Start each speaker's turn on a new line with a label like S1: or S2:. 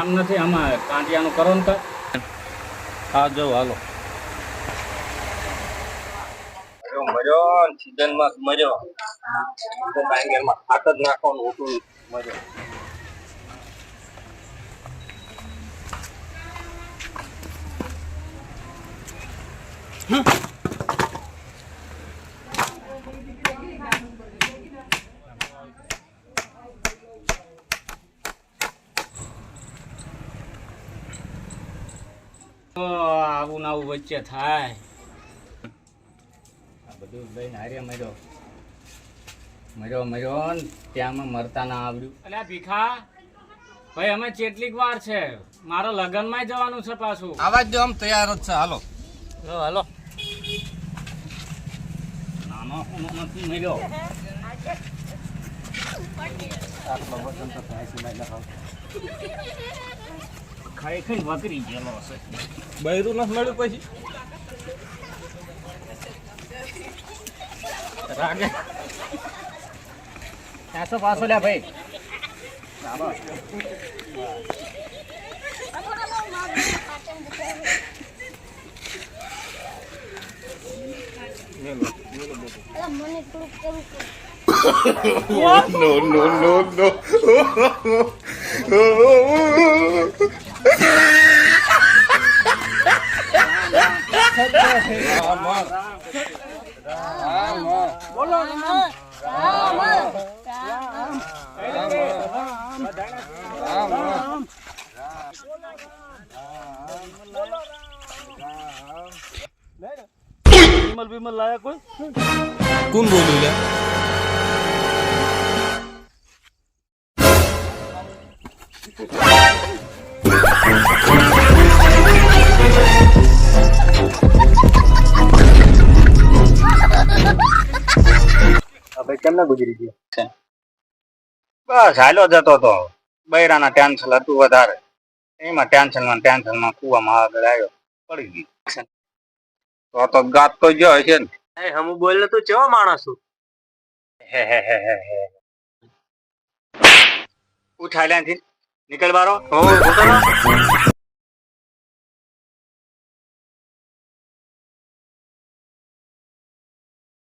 S1: એમ નથી આમાં કાંટિયાનું કરો ને
S2: હા જો હાલો
S3: મજો સીઝન માં મજો માં ખાત જ નાખવાનું હોતું મજો
S1: આવું ના આવું વચ્ચે થાય આ બધું લઈને હારે મર્યો ને ત્યાંમાં મરતા ના આવડ્યું. અલ્યા ભીખા ભાઈ અમે કેટલીક વાર છે મારો લગ્નમાં જવાનું છે પાછું.
S2: આવા જ આમ તૈયાર જ છે હાલો
S1: હાલો નાનો નથી મર્યો ખાઈ ખાઈ વકરી ગયેલો હશે.
S2: બૈરું નથી મળ્યું પછી
S1: રાગે પાછો પાછો લ્યા ભાઈ
S3: no.
S1: બોલો
S2: વિમલ લાયા કોઈ કોણ બોલ્યું લે
S3: ભાઈ કેમ ના ગુજરી ગયા? બસ હાલો જતો તો બૈરાના ટેન્શન હતું વધારે એમાં ટેન્શનમાં કુવામાં આગળ આવ્યો પડી ગઈ તો ગાત તો જો છે ને
S2: હમ બોલે તું કેવો માણસ છું
S3: ઉઠાડ્યાથી નીકળ બારો
S2: હો